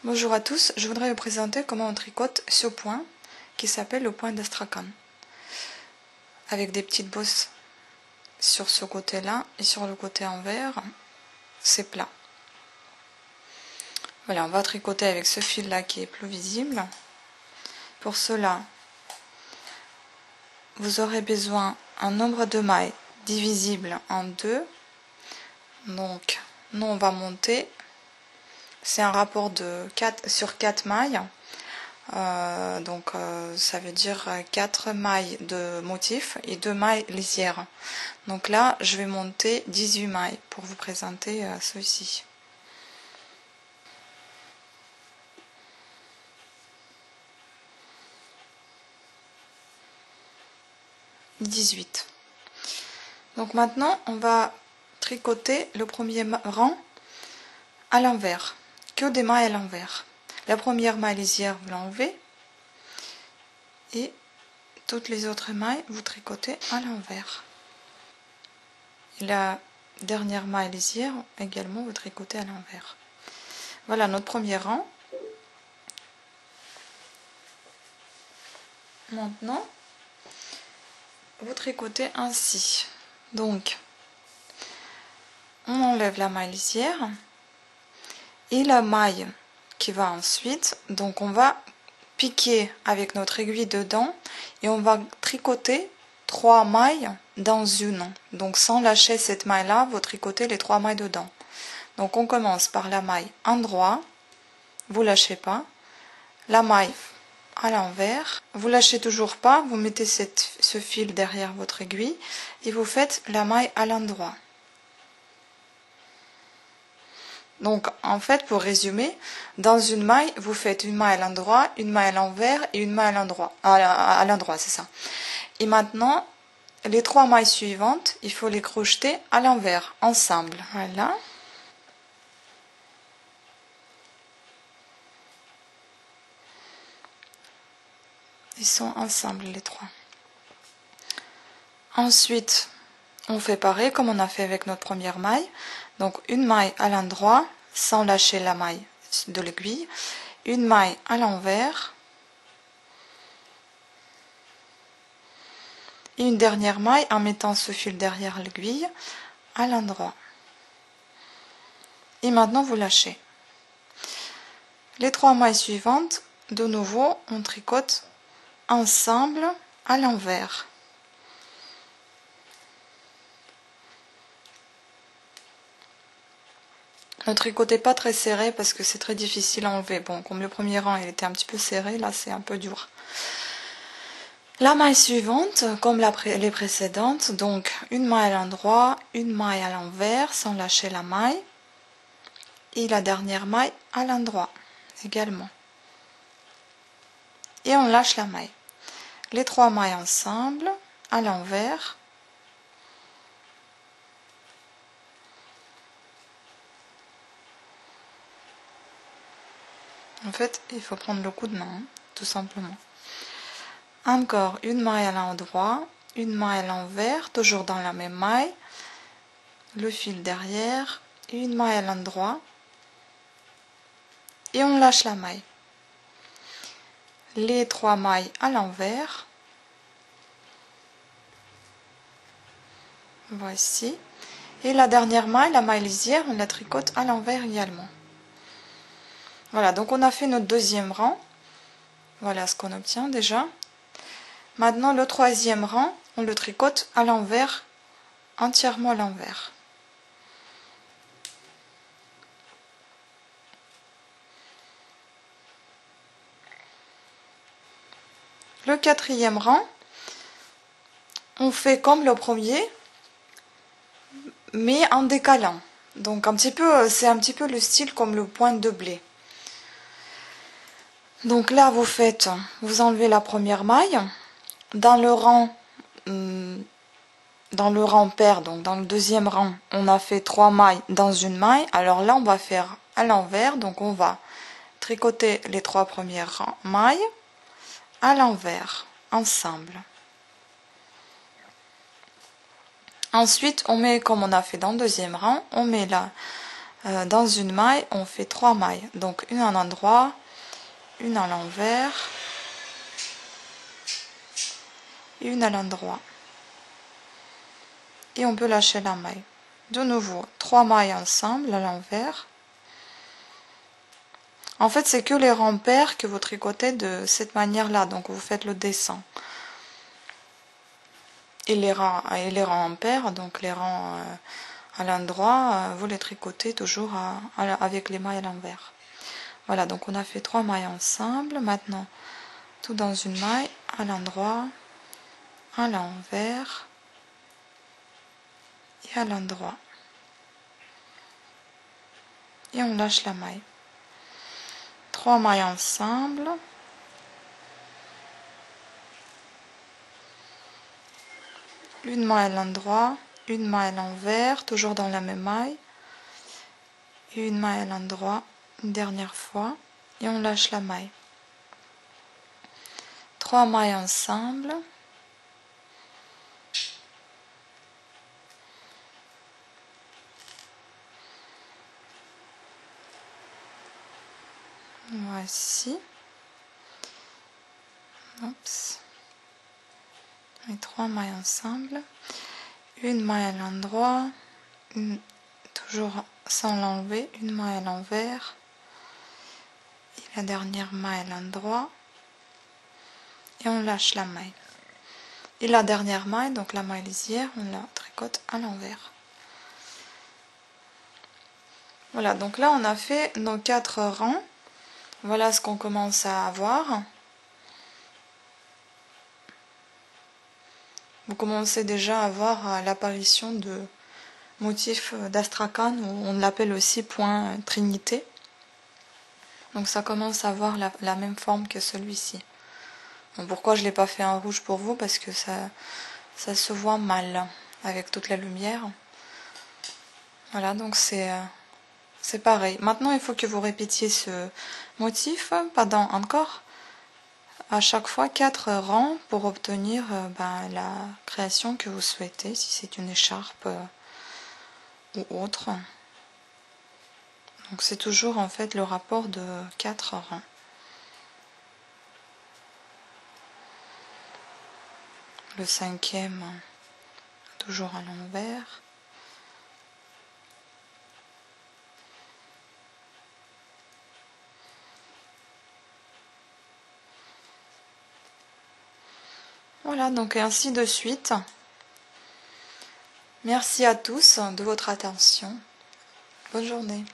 Bonjour à tous, je voudrais vous présenter comment on tricote ce point qui s'appelle le point d'Astrakhan. Avec des petites bosses sur ce côté-là et sur le côté envers, c'est plat. Voilà, on va tricoter avec ce fil-là qui est plus visible. Pour cela, vous aurez besoin d'un nombre de mailles divisible en 2. Donc, nous on va monter. C'est un rapport de 4 sur 4 mailles. Ça veut dire 4 mailles de motif et 2 mailles lisières. Donc là, je vais monter 18 mailles pour vous présenter ceci. « 18. Donc maintenant, on va tricoter le premier rang à l'envers, que des mailles à l'envers. La première maille lisière, vous l'enlevez et toutes les autres mailles, vous tricotez à l'envers. La dernière maille lisière, également, vous tricotez à l'envers. Voilà notre premier rang. Maintenant, vous tricotez ainsi. Donc, on enlève la maille lisière et la maille qui va ensuite, donc on va piquer avec notre aiguille dedans et on va tricoter 3 mailles dans une. Donc sans lâcher cette maille là, vous tricotez les 3 mailles dedans. Donc on commence par la maille endroit, vous lâchez pas, la maille à l'envers, vous lâchez toujours pas, vous mettez ce fil derrière votre aiguille et vous faites la maille à l'endroit. Donc en fait, pour résumer, dans une maille, vous faites une maille à l'endroit, une maille à l'envers et une maille à l'endroit, c'est ça. Et maintenant, les 3 mailles suivantes, il faut les crocheter à l'envers, ensemble. Voilà. Ils sont ensemble les 3. Ensuite, on fait pareil comme on a fait avec notre première maille. Donc une maille à l'endroit, sans lâcher la maille de l'aiguille. Une maille à l'envers. Et une dernière maille en mettant ce fil derrière l'aiguille à l'endroit. Et maintenant vous lâchez. Les 3 mailles suivantes, de nouveau, on tricote ensemble à l'envers. Ne tricotez pas très serré parce que c'est très difficile à enlever. Bon, comme le premier rang il était un petit peu serré, là c'est un peu dur. La maille suivante, comme les précédentes, donc une maille à l'endroit, une maille à l'envers sans lâcher la maille. Et la dernière maille à l'endroit également. Et on lâche la maille. Les 3 mailles ensemble, à l'envers. En fait, il faut prendre le coup de main, tout simplement. Encore une maille à l'endroit, une maille à l'envers, toujours dans la même maille. Le fil derrière, une maille à l'endroit. Et on lâche la maille. Les 3 mailles à l'envers. Voici. Et la dernière maille, la maille lisière, on la tricote à l'envers également. Voilà, donc on a fait notre deuxième rang. Voilà ce qu'on obtient déjà. Maintenant, le troisième rang, on le tricote à l'envers, entièrement à l'envers. Le quatrième rang, on fait comme le premier, mais en décalant. Donc c'est un petit peu le style comme le point de blé. Donc là, vous enlevez la première maille. Dans le rang pair, donc dans le deuxième rang, on a fait 3 mailles dans une maille. Alors là, on va faire à l'envers. Donc on va tricoter les 3 premières mailles à l'envers, ensemble. Ensuite, on met, comme on a fait dans le deuxième rang, on met dans une maille, on fait 3 mailles. Donc une à l'endroit, une à l'envers, une à l'endroit. Et on peut lâcher la maille. De nouveau, 3 mailles ensemble à l'envers. En fait, c'est que les rangs pairs que vous tricotez de cette manière-là. Donc vous faites le dessin. Et les rangs impairs, donc les rangs à l'endroit, vous les tricotez toujours avec les mailles à l'envers. Voilà, donc on a fait 3 mailles ensemble. Maintenant, tout dans une maille, à l'endroit, à l'envers et à l'endroit. Et on lâche la maille. 3 mailles ensemble. Une maille à l'endroit, une maille à l'envers, toujours dans la même maille. Et une maille à l'endroit, une dernière fois. Et on lâche la maille. 3 mailles ensemble. Voici. Oups. Et 3 mailles ensemble. Une maille à l'endroit. Toujours sans l'enlever. Une maille à l'envers. Et la dernière maille à l'endroit. Et on lâche la maille. Et la dernière maille, donc la maille lisière, on la tricote à l'envers. Voilà, donc là on a fait nos 4 rangs. Voilà ce qu'on commence à avoir. Vous commencez déjà à voir l'apparition de motifs d'astrakhan, ou on l'appelle aussi point trinité. Donc ça commence à avoir la même forme que celui-ci. Donc pourquoi je ne l'ai pas fait en rouge pour vous? Parce que ça se voit mal avec toute la lumière. Voilà, donc c'est pareil. Maintenant, il faut que vous répétiez ce motif pendant encore à chaque fois 4 rangs pour obtenir la création que vous souhaitez, si c'est une écharpe ou autre. Donc c'est toujours en fait le rapport de 4 rangs. Le 5e, toujours à l'envers. Voilà, donc ainsi de suite. Merci à tous de votre attention. Bonne journée.